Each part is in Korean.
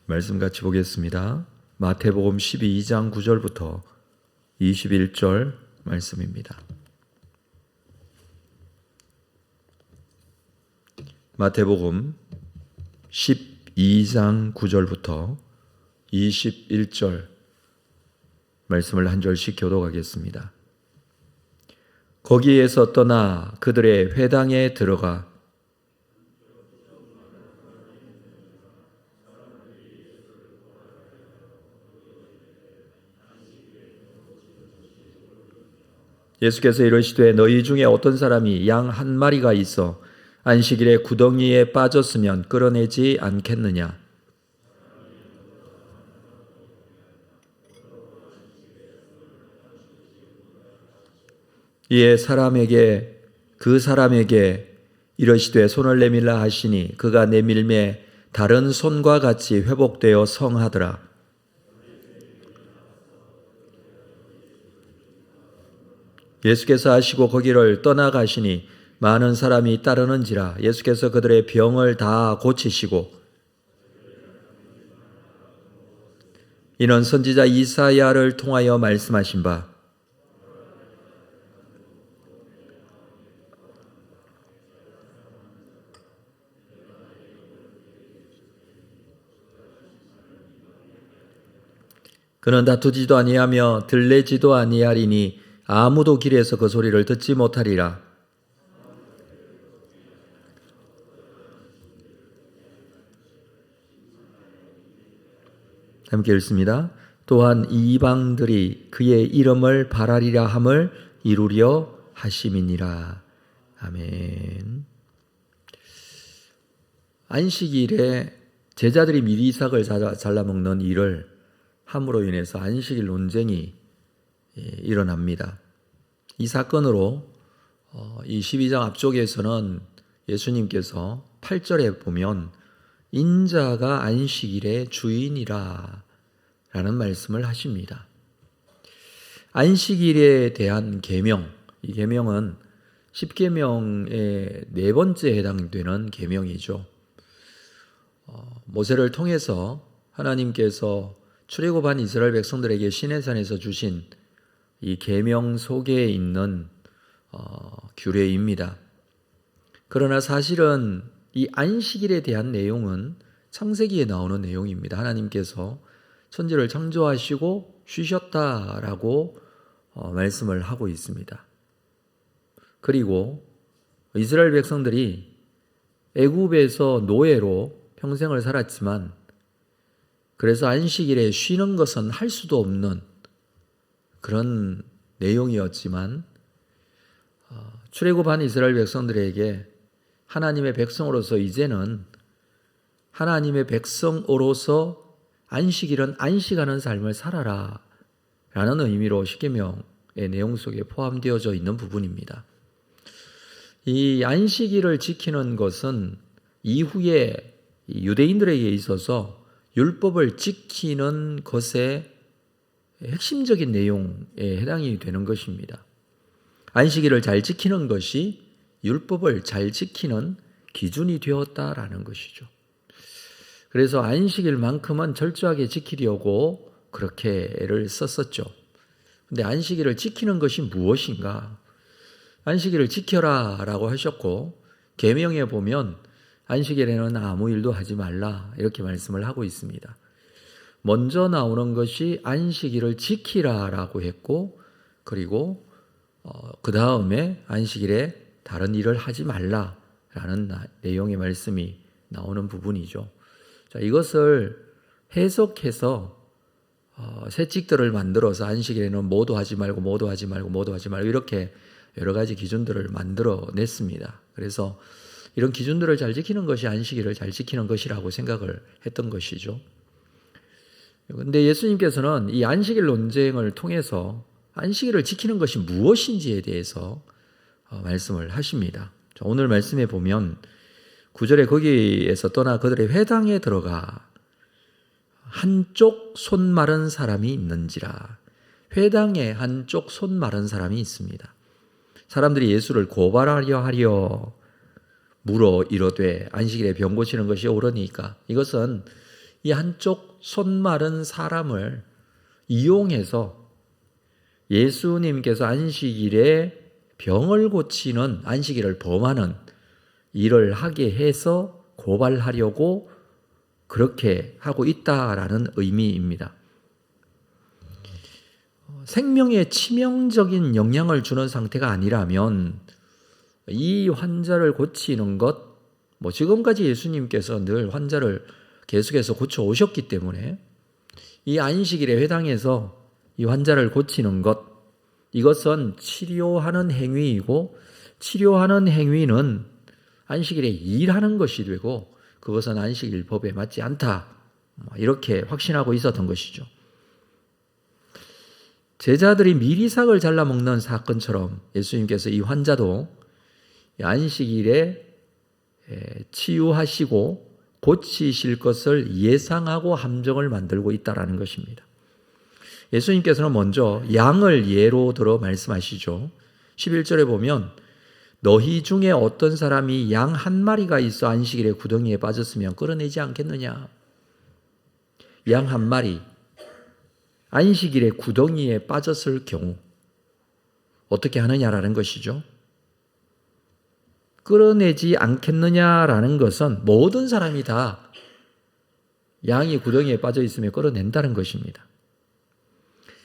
말씀 같이 보겠습니다. 마태복음 12장 9절부터 21절 말씀입니다. 마태복음 12장 9절부터 21절 말씀을 한 절씩 교독하겠습니다. 거기에서 떠나 그들의 회당에 들어가 예수께서 이르시되 너희 중에 어떤 사람이 양 한 마리가 있어 안식일에 구덩이에 빠졌으면 끌어내지 않겠느냐? 이에 그 사람에게 이르시되 손을 내밀라 하시니 그가 내밀매 다른 손과 같이 회복되어 성하더라. 예수께서 하시고 거기를 떠나가시니 많은 사람이 따르는지라. 예수께서 그들의 병을 다 고치시고 이는 선지자 이사야를 통하여 말씀하신 바 그는 다투지도 아니하며 들레지도 아니하리니 아무도 길에서 그 소리를 듣지 못하리라. 함께 읽습니다. 또한 이방들이 그의 이름을 바라리라 함을 이루려 하심이니라. 아멘. 안식일에 제자들이 미리 이삭을 잘라먹는 일을 함으로 인해서 안식일 논쟁이 일어납니다. 이 사건으로 이 12장 앞쪽에서는 예수님께서 8절에 보면 인자가 안식일의 주인이라 라는 말씀을 하십니다. 안식일에 대한 계명, 이 계명은 10계명의 네 번째 해당되는 계명이죠. 모세를 통해서 하나님께서 출애굽한 이스라엘 백성들에게 시내산에서 주신 이 계명 속에 있는 규례입니다. 그러나 사실은 이 안식일에 대한 내용은 창세기에 나오는 내용입니다. 하나님께서 천지를 창조하시고 쉬셨다라고 말씀을 하고 있습니다. 그리고 이스라엘 백성들이 애굽에서 노예로 평생을 살았지만 그래서 안식일에 쉬는 것은 할 수도 없는 그런 내용이었지만 출애굽한 이스라엘 백성들에게 하나님의 백성으로서 이제는 하나님의 백성으로서 안식일은 안식하는 삶을 살아라 라는 의미로 10계명의 내용 속에 포함되어져 있는 부분입니다. 이 안식일을 지키는 것은 이후에 유대인들에게 있어서 율법을 지키는 것의 핵심적인 내용에 해당이 되는 것입니다. 안식일을 잘 지키는 것이 율법을 잘 지키는 기준이 되었다라는 것이죠. 그래서 안식일만큼은 철저하게 지키려고 그렇게 애를 썼었죠. 근데 안식일을 지키는 것이 무엇인가? 안식일을 지켜라 라고 하셨고 계명에 보면 안식일에는 아무 일도 하지 말라 이렇게 말씀을 하고 있습니다. 먼저 나오는 것이 안식일을 지키라 라고 했고 그리고 그 다음에 안식일에 다른 일을 하지 말라 라는 내용의 말씀이 나오는 부분이죠. 자, 이것을 해석해서 세칙들을 만들어서 안식일에는 뭐도 하지 말고 뭐도 하지 말고 뭐도 하지 말고 이렇게 여러 가지 기준들을 만들어냈습니다. 그래서 이런 기준들을 잘 지키는 것이 안식일을 잘 지키는 것이라고 생각을 했던 것이죠. 그런데 예수님께서는 이 안식일 논쟁을 통해서 안식일을 지키는 것이 무엇인지에 대해서 말씀을 하십니다. 오늘 말씀에 보면 9절에 거기에서 떠나 그들의 회당에 들어가 한쪽 손 마른 사람이 있는지라. 회당에 한쪽 손 마른 사람이 있습니다. 사람들이 예수를 고발하려 하려 물어 이르되 안식일에 병 고치는 것이 옳으니까. 이것은 이 한쪽 손 마른 사람을 이용해서 예수님께서 안식일에 병을 고치는, 안식일을 범하는 일을 하게 해서 고발하려고 그렇게 하고 있다라는 의미입니다. 생명에 치명적인 영향을 주는 상태가 아니라면 이 환자를 고치는 것, 지금까지 예수님께서 늘 환자를 계속해서 고쳐 오셨기 때문에 이 안식일에 회당에서 이 환자를 고치는 것, 이것은 치료하는 행위이고, 치료하는 행위는 안식일에 일하는 것이 되고 그것은 안식일법에 맞지 않다, 이렇게 확신하고 있었던 것이죠. 제자들이 미리삭을 잘라먹는 사건처럼 예수님께서 이 환자도 안식일에 치유하시고 고치실 것을 예상하고 함정을 만들고 있다는 것입니다. 예수님께서는 먼저 양을 예로 들어 말씀하시죠. 11절에 보면 너희 중에 어떤 사람이 양 한 마리가 있어 안식일에 구덩이에 빠졌으면 끌어내지 않겠느냐. 양 한 마리, 안식일에 구덩이에 빠졌을 경우 어떻게 하느냐라는 것이죠. 끌어내지 않겠느냐라는 것은 모든 사람이 다 양이 구덩이에 빠져 있으면 끌어낸다는 것입니다.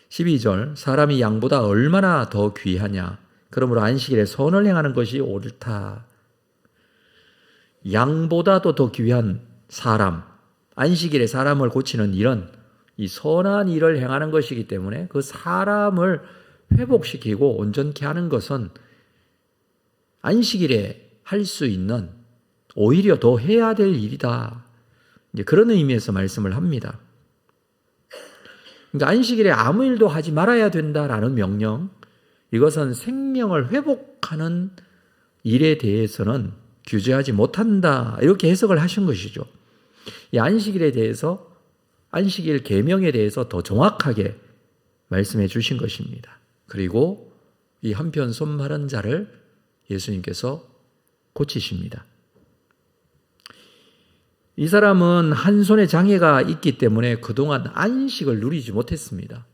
12절, 사람이 양보다 얼마나 더 귀하냐. 그러므로 안식일에 선을 행하는 것이 옳다. 양보다도 더 귀한 사람, 안식일에 사람을 고치는 일은 이 선한 일을 행하는 것이기 때문에 그 사람을 회복시키고 온전케 하는 것은 안식일에 할 수 있는, 오히려 더 해야 될 일이다. 이제 그런 의미에서 말씀을 합니다. 그러니까 안식일에 아무 일도 하지 말아야 된다라는 명령, 이것은 생명을 회복하는 일에 대해서는 규제하지 못한다, 이렇게 해석을 하신 것이죠. 이 안식일에 대해서, 안식일 계명에 대해서 더 정확하게 말씀해 주신 것입니다. 그리고 이 한편 손 마른 자를 예수님께서 고치십니다. 이 사람은 한 손에 장애가 있기 때문에 그동안 안식을 누리지 못했습니다.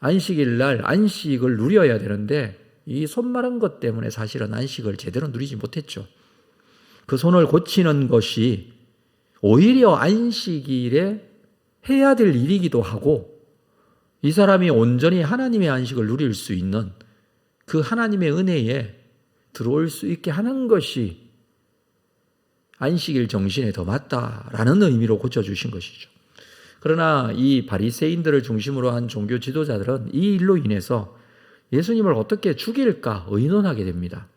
안식일 날 안식을 누려야 되는데 이 손 마른 것 때문에 사실은 안식을 제대로 누리지 못했죠. 그 손을 고치는 것이 오히려 안식일에 해야 될 일이기도 하고, 이 사람이 온전히 하나님의 안식을 누릴 수 있는 그 하나님의 은혜에 들어올 수 있게 하는 것이 안식일 정신에 더 맞다라는 의미로 고쳐주신 것이죠. 그러나 이 바리새인들을 중심으로 한 종교 지도자들은 이 일로 인해서 예수님을 어떻게 죽일까 의논하게 됩니다.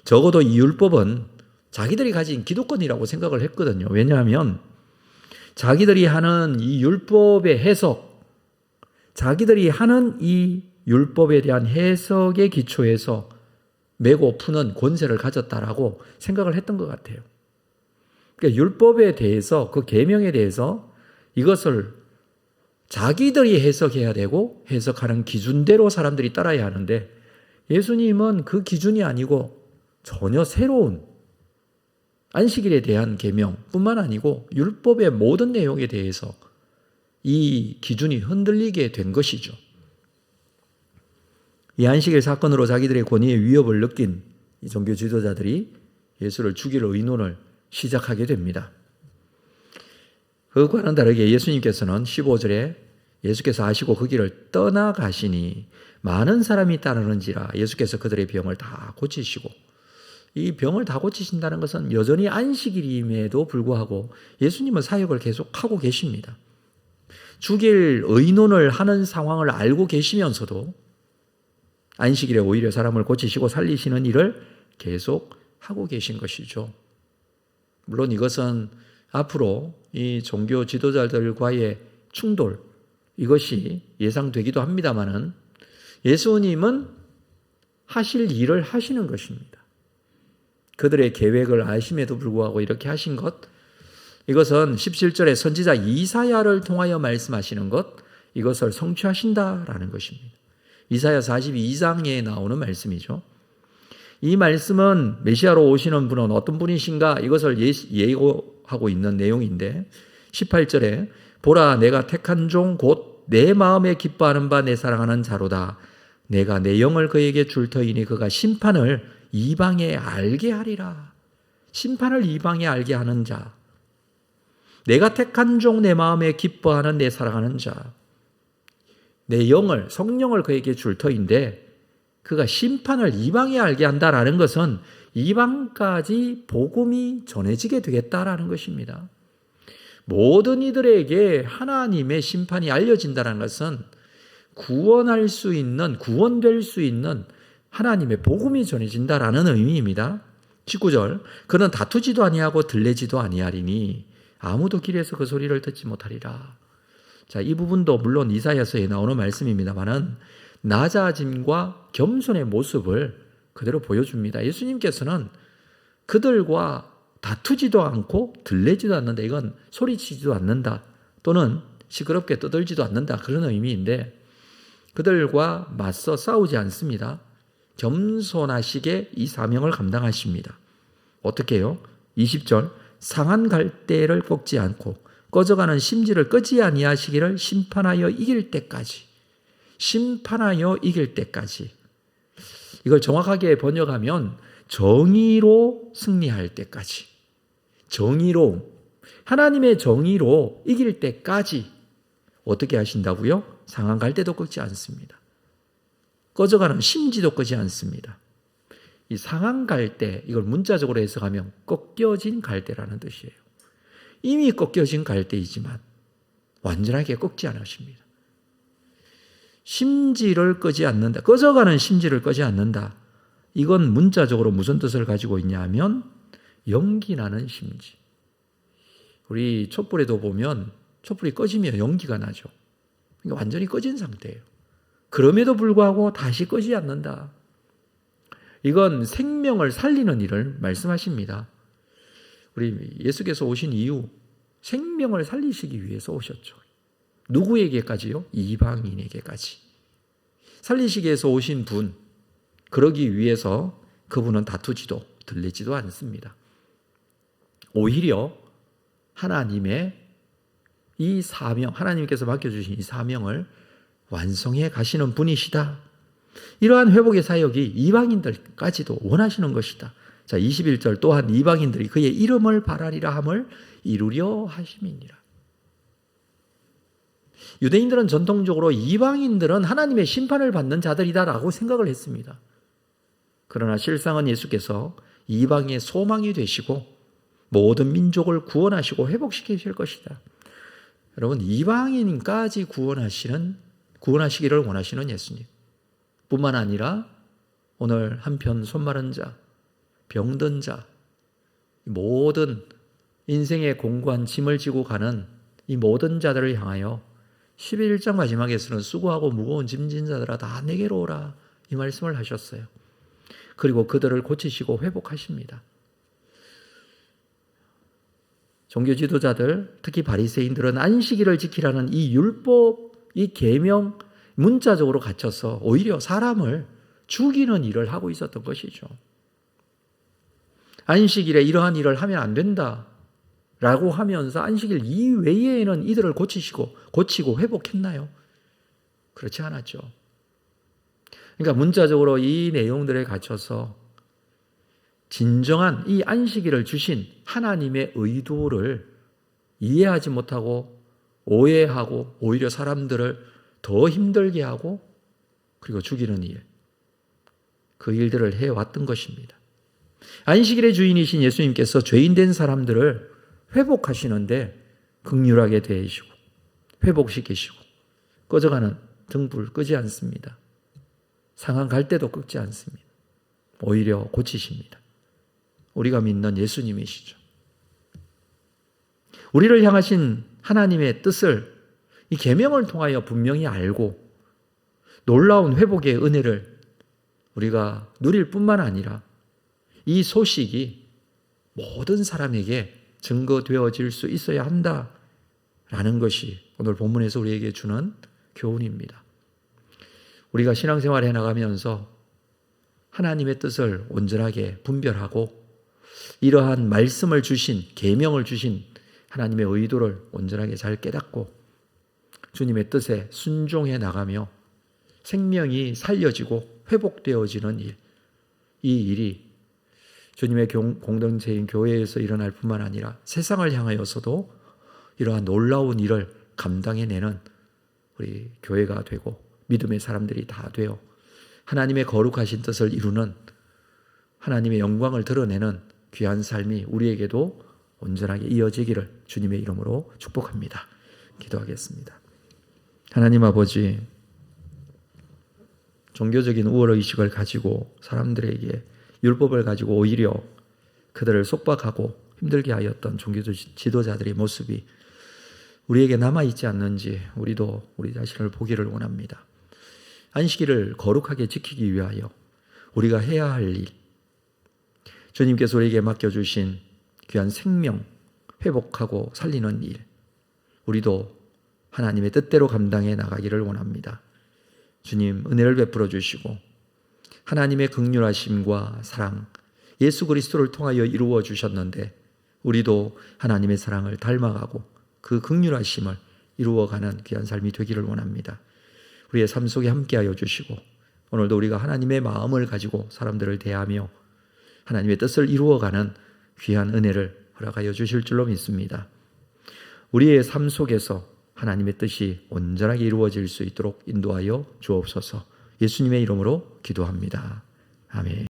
적어도 이 율법은 자기들이 가진 기득권이라고 생각을 했거든요. 왜냐하면 자기들이 하는 이 율법의 해석, 자기들이 하는 이 율법에 대한 해석의 기초에서 메고 푸는 권세를 가졌다라고 생각을 했던 것 같아요. 그러니까 율법에 대해서, 그 계명에 대해서 이것을 자기들이 해석해야 되고 해석하는 기준대로 사람들이 따라야 하는데, 예수님은 그 기준이 아니고 전혀 새로운 안식일에 대한 계명뿐만 아니고 율법의 모든 내용에 대해서 이 기준이 흔들리게 된 것이죠. 이 안식일 사건으로 자기들의 권위의 위협을 느낀 이 종교 지도자들이 예수를 죽일 의논을 시작하게 됩니다. 그것과는 다르게 예수님께서는 15절에 예수께서 아시고 그 길을 떠나가시니 많은 사람이 따르는지라 예수께서 그들의 병을 다 고치시고, 이 병을 다 고치신다는 것은 여전히 안식일임에도 불구하고 예수님은 사역을 계속하고 계십니다. 죽일 의논을 하는 상황을 알고 계시면서도 안식일에 오히려 사람을 고치시고 살리시는 일을 계속 하고 계신 것이죠. 물론 이것은 앞으로 이 종교 지도자들과의 충돌, 이것이 예상되기도 합니다마는 예수님은 하실 일을 하시는 것입니다. 그들의 계획을 아심에도 불구하고 이렇게 하신 것, 이것은 17절에 선지자 이사야를 통하여 말씀하시는 것, 이것을 성취하신다라는 것입니다. 이사야 42장에 나오는 말씀이죠. 이 말씀은 메시아로 오시는 분은 어떤 분이신가, 이것을 예고하고 있는 내용인데, 18절에 보라 내가 택한 종 곧 내 마음에 기뻐하는 바 내 사랑하는 자로다. 내가 내 영을 그에게 줄 터이니 그가 심판을 이방에 알게 하리라. 심판을 이방에 알게 하는 자. 내가 택한 종 내 마음에 기뻐하는 내 사랑하는 자. 내 영을 성령을 그에게 줄 터인데 그가 심판을 이방에 알게 한다라는 것은 이방까지 복음이 전해지게 되겠다라는 것입니다. 모든 이들에게 하나님의 심판이 알려진다는 것은 구원할 수 있는, 구원될 수 있는 하나님의 복음이 전해진다라는 의미입니다. 19절 그는 다투지도 아니하고 들레지도 아니하리니 아무도 길에서 그 소리를 듣지 못하리라. 자, 이 부분도 물론 이사야서에 나오는 말씀입니다만은 낮아짐과 겸손의 모습을 그대로 보여줍니다. 예수님께서는 그들과 다투지도 않고 들레지도 않는다. 이건 소리치지도 않는다. 또는 시끄럽게 떠들지도 않는다. 그런 의미인데 그들과 맞서 싸우지 않습니다. 겸손하시게 이 사명을 감당하십니다. 어떻게 해요? 20절 상한 갈대를 꺾지 않고 꺼져가는 심지를 끄지 아니하시기를 심판하여 이길 때까지. 심판하여 이길 때까지. 이걸 정확하게 번역하면 정의로 승리할 때까지. 정의로, 하나님의 정의로 이길 때까지 어떻게 하신다고요? 상한 갈대도 꺾지 않습니다. 꺼져가는 심지도 끄지 않습니다. 이 상한 갈대, 이걸 문자적으로 해석하면 꺾여진 갈대라는 뜻이에요. 이미 꺾여진 갈대이지만 완전하게 꺾지 않으십니다. 심지를 끄지 않는다. 꺼져가는 심지를 끄지 않는다. 이건 문자적으로 무슨 뜻을 가지고 있냐 하면 연기 나는 심지. 우리 촛불에도 보면 촛불이 꺼지면 연기가 나죠. 그러니까 완전히 꺼진 상태예요. 그럼에도 불구하고 다시 꺼지지 않는다. 이건 생명을 살리는 일을 말씀하십니다. 우리 예수께서 오신 이유 생명을 살리시기 위해서 오셨죠. 누구에게까지요? 이방인에게까지. 살리시기 위해서 오신 분, 그러기 위해서 그분은 다투지도 들리지도 않습니다. 오히려 하나님의 이 사명, 하나님께서 맡겨주신 이 사명을 완성해 가시는 분이시다. 이러한 회복의 사역이 이방인들까지도 원하시는 것이다. 자, 21절 또한 이방인들이 그의 이름을 바라리라 함을 이루려 하심이니라. 유대인들은 전통적으로 이방인들은 하나님의 심판을 받는 자들이다라고 생각을 했습니다. 그러나 실상은 예수께서 이방의 소망이 되시고 모든 민족을 구원하시고 회복시키실 것이다. 여러분, 이방인까지 구원하시기를 원하시는 예수님 뿐만 아니라 오늘 한편 손마른 자, 병든 자, 모든 인생의 공고한 짐을 지고 가는 이 모든 자들을 향하여 11장 마지막에서는 수고하고 무거운 짐진 자들아 다 내게로 오라 이 말씀을 하셨어요. 그리고 그들을 고치시고 회복하십니다. 종교 지도자들, 특히 바리새인들은 안식일을 지키라는 이 율법, 이 계명 문자적으로 갇혀서 오히려 사람을 죽이는 일을 하고 있었던 것이죠. 안식일에 이러한 일을 하면 안 된다라고 하면서 안식일 이외에는 이들을 고치고 회복했나요? 그렇지 않았죠. 그러니까 문자적으로 이 내용들에 갇혀서 진정한 이 안식일을 주신 하나님의 의도를 이해하지 못하고 오해하고 오히려 사람들을 더 힘들게 하고 그리고 죽이는 일, 그 일들을 해왔던 것입니다. 안식일의 주인이신 예수님께서 죄인된 사람들을 회복하시는데 긍휼하게 대하시고 회복시키시고 꺼져가는 등불 끄지 않습니다. 상한 갈대도 끄지 않습니다. 오히려 고치십니다. 우리가 믿는 예수님이시죠. 우리를 향하신 하나님의 뜻을 이 계명을 통하여 분명히 알고 놀라운 회복의 은혜를 우리가 누릴 뿐만 아니라 이 소식이 모든 사람에게 증거되어질 수 있어야 한다라는 것이 오늘 본문에서 우리에게 주는 교훈입니다. 우리가 신앙생활을 해나가면서 하나님의 뜻을 온전하게 분별하고 이러한 말씀을 주신, 계명을 주신 하나님의 의도를 온전하게 잘 깨닫고 주님의 뜻에 순종해 나가며 생명이 살려지고 회복되어지는 일, 이 일이 주님의 공동체인 교회에서 일어날 뿐만 아니라 세상을 향하여서도 이러한 놀라운 일을 감당해내는 우리 교회가 되고 믿음의 사람들이 다 되어 하나님의 거룩하신 뜻을 이루는, 하나님의 영광을 드러내는 귀한 삶이 우리에게도 온전하게 이어지기를 주님의 이름으로 축복합니다. 기도하겠습니다. 하나님 아버지, 종교적인 우월의식을 가지고 사람들에게 율법을 가지고 오히려 그들을 속박하고 힘들게 하였던 종교적 지도자들의 모습이 우리에게 남아있지 않는지 우리도 우리 자신을 보기를 원합니다. 안식일을 거룩하게 지키기 위하여 우리가 해야 할 일, 주님께서 우리에게 맡겨주신 귀한 생명 회복하고 살리는 일, 우리도 하나님의 뜻대로 감당해 나가기를 원합니다. 주님, 은혜를 베풀어 주시고 하나님의 긍휼하심과 사랑, 예수 그리스도를 통하여 이루어 주셨는데 우리도 하나님의 사랑을 닮아가고 그 긍휼하심을 이루어가는 귀한 삶이 되기를 원합니다. 우리의 삶 속에 함께하여 주시고 오늘도 우리가 하나님의 마음을 가지고 사람들을 대하며 하나님의 뜻을 이루어가는 귀한 은혜를 허락하여 주실 줄로 믿습니다. 우리의 삶 속에서 하나님의 뜻이 온전하게 이루어질 수 있도록 인도하여 주옵소서. 예수님의 이름으로 기도합니다. 아멘.